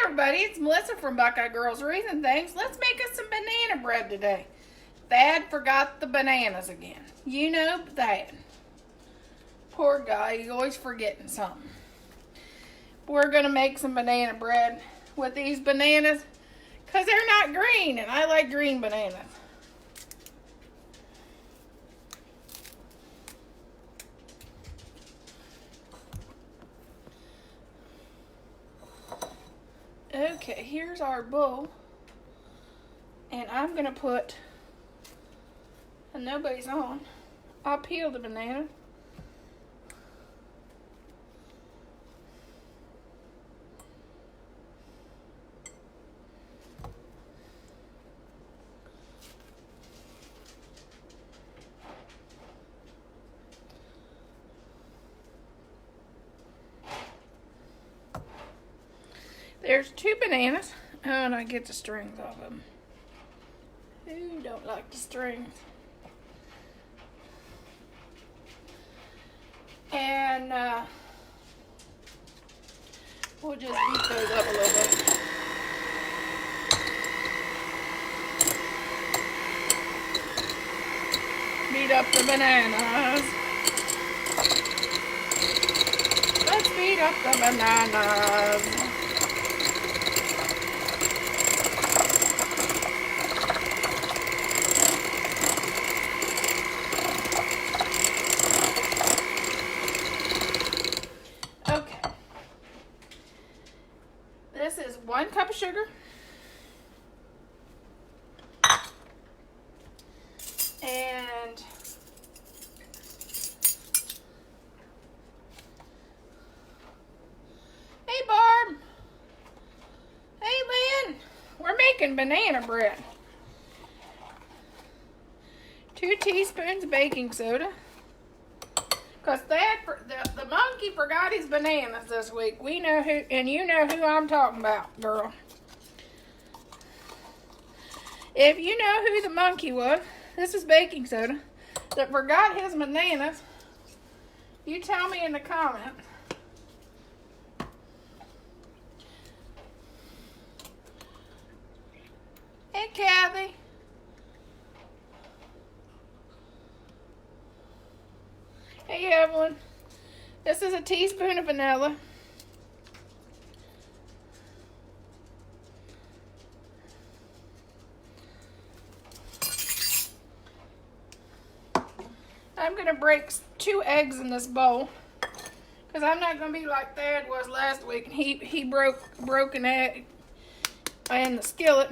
everybody, it's Melissa from Buckeye Girls Reason Things. Let's make us some banana bread today. Thad forgot the bananas again. You know Thad. Poor guy, he's always forgetting something. We're going to make some banana bread with these bananas because they're not green and I like green bananas. Okay, here's our bowl. And I'm going to put, and nobody's on, I'll peel the banana. There's 2 bananas. Oh, and I get the strings off them. Who don't like the strings? And we'll just beat those up a little bit. Beat up the bananas. Let's beat up the bananas. This is 1 cup of sugar. And hey Barb. Hey Lynn. We're making banana bread. 2 teaspoons of baking soda. Because the monkey forgot his bananas this week. We know who, and you know who I'm talking about, girl. If you know who the monkey was, this is baking soda, that forgot his bananas, you tell me in the comments. Hey, Kathy. Hey Evelyn, this is a teaspoon of vanilla. I'm going to break 2 eggs in this bowl because I'm not going to be like Thad was last week. He broke an egg in the skillet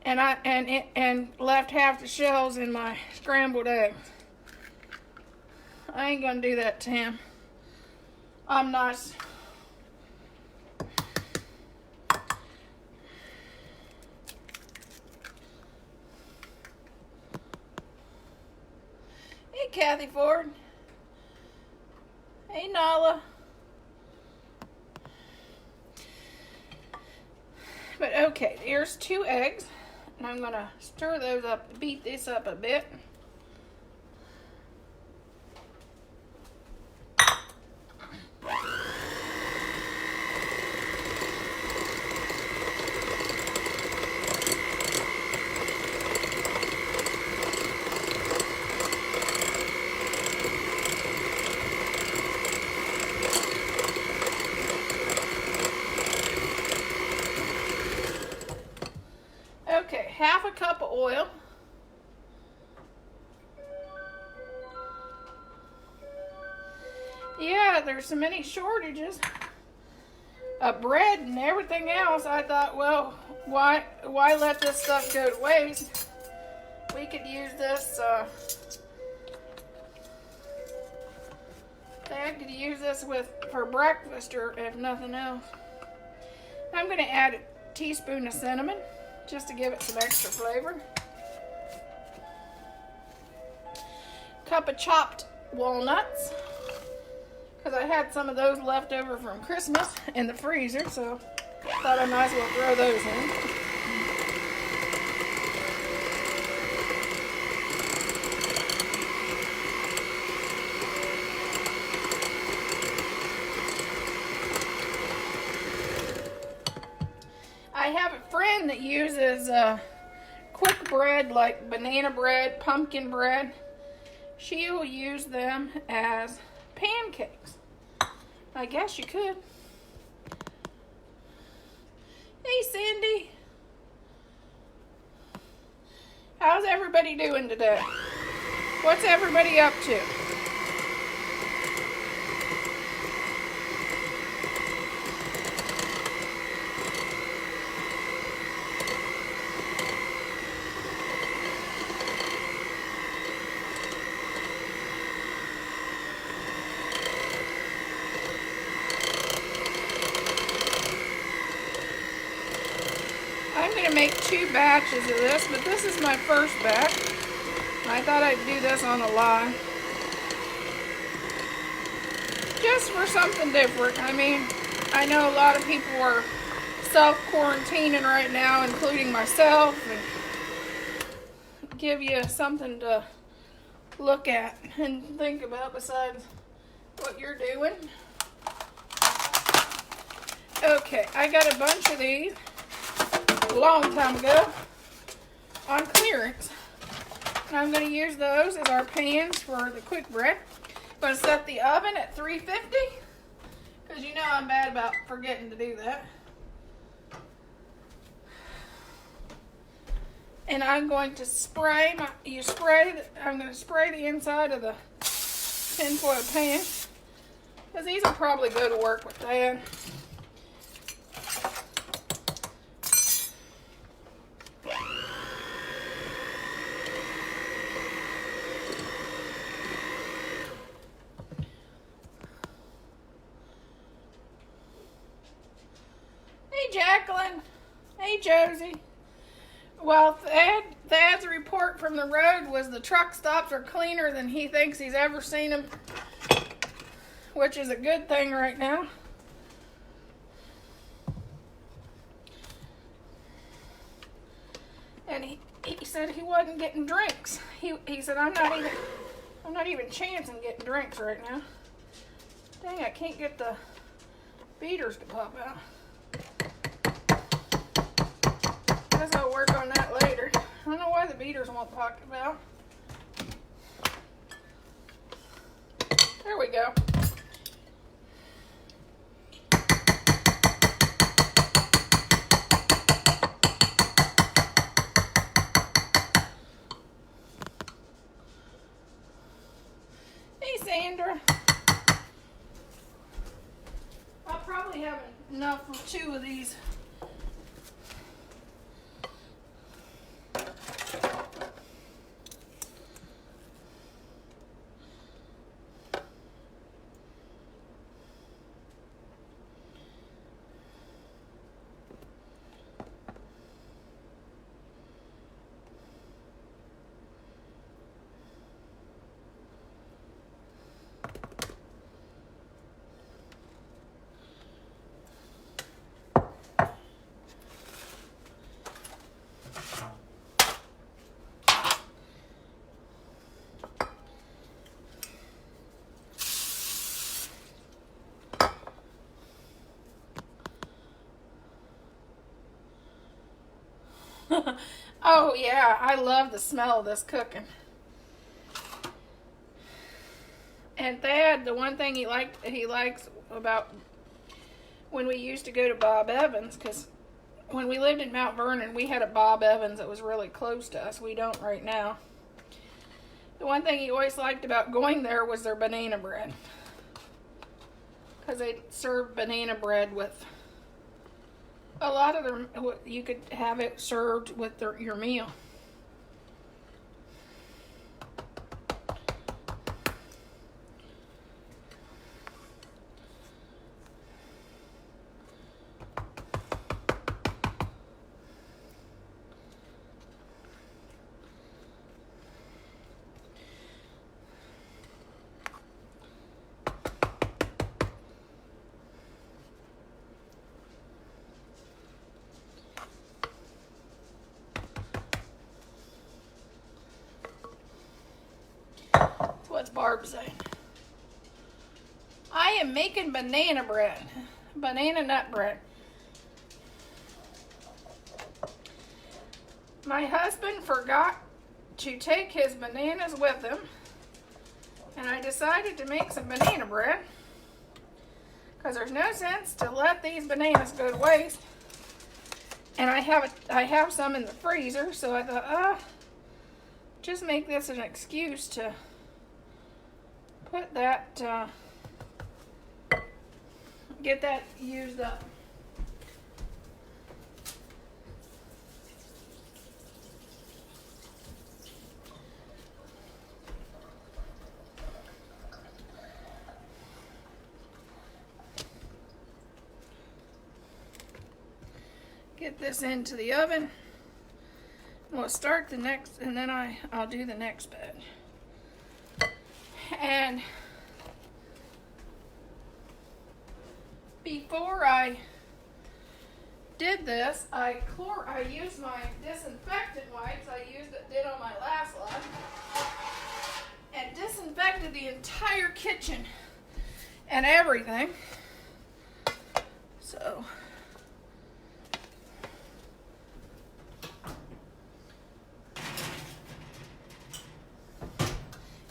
and left half the shells in my scrambled eggs. I ain't gonna do that to him. I'm nice. Hey, Kathy Ford. Hey, Nala. But okay, here's 2 eggs. And I'm gonna stir those up, beat this up a bit. Okay, half a cup of oil. Yeah, there's so many shortages of bread and everything else. I thought, well, why let this stuff go to waste? We could use this. Dad could use this for breakfast or if nothing else. I'm going to add a teaspoon of cinnamon just to give it some extra flavor. Cup of chopped walnuts, because I had some of those left over from Christmas in the freezer, so thought I might as well throw those in. have a friend that uses quick bread like banana bread, pumpkin bread. She will use them as pancakes. I guess you could. Hey, Cindy. How's everybody doing today? What's everybody up to? I'm going to make 2 batches of this, but this is my first batch. I thought I'd do this on a live. Just for something different. I mean, I know a lot of people are self-quarantining right now, including myself, and give you something to look at and think about besides what you're doing. Okay, I got a bunch of these a long time ago on clearance. And I'm going to use those as our pans for the quick bread. I'm going to set the oven at 350 because you know I'm bad about forgetting to do that. And I'm going to spray I'm going to spray the inside of the tinfoil pan because these will probably go to work with Dad. Jacqueline. Hey, Josie. Well, Thad's report from the road was the truck stops are cleaner than he thinks he's ever seen them, which is a good thing right now. And he said he wasn't getting drinks. He said I'm not even chancing getting drinks right now. Dang, I can't get the beaters to pop out. Guess I'll work on that later. I don't know why the beaters won't pop out. There we go. Hey, Sandra. I'll probably have enough for 2 of these. Oh yeah, I love the smell of this cooking. And Thad, the one thing he likes about when we used to go to Bob Evans, because when we lived in Mount Vernon, we had a Bob Evans that was really close to us. We don't right now. The one thing he always liked about going there was their banana bread, because they served banana bread with a lot of them. You could have it served with your meal. What's Barb saying? I am making banana bread. Banana nut bread. My husband forgot to take his bananas with him, and I decided to make some banana bread because there's no sense to let these bananas go to waste. And I have some in the freezer, so I thought, just make this an excuse to put that, get that used up. Get this into the oven. We'll start the next, and then I'll do the next bed. And before I did this, I used my disinfectant wipes I did on my last live, and disinfected the entire kitchen and everything. So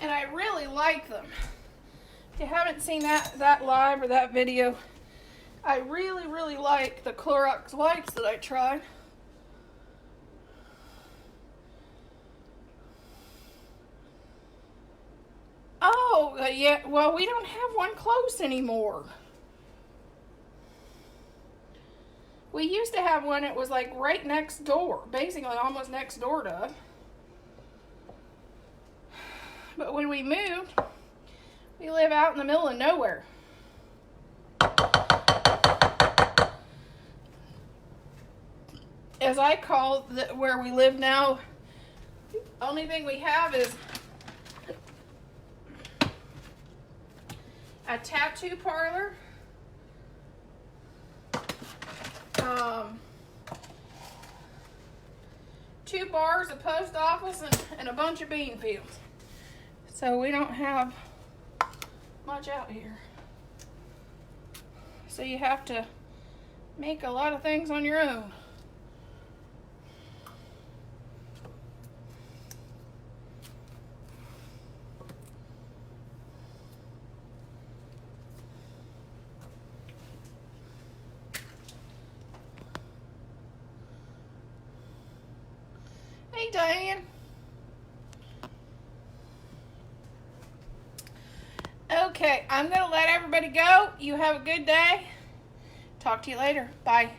and I really like them. If you haven't seen that live or that video, I really like the Clorox wipes that I tried. Oh, yeah, well, we don't have one close anymore. We used to have one that was like right next door, basically almost next door to us. But when we moved, we live out in the middle of nowhere. As I call where we live now, the only thing we have is a tattoo parlor, 2 bars, a post office, and a bunch of bean fields. So we don't have much out here. So you have to make a lot of things on your own. Hey, Diane. Okay, I'm going to let everybody go. You have a good day. Talk to you later. Bye.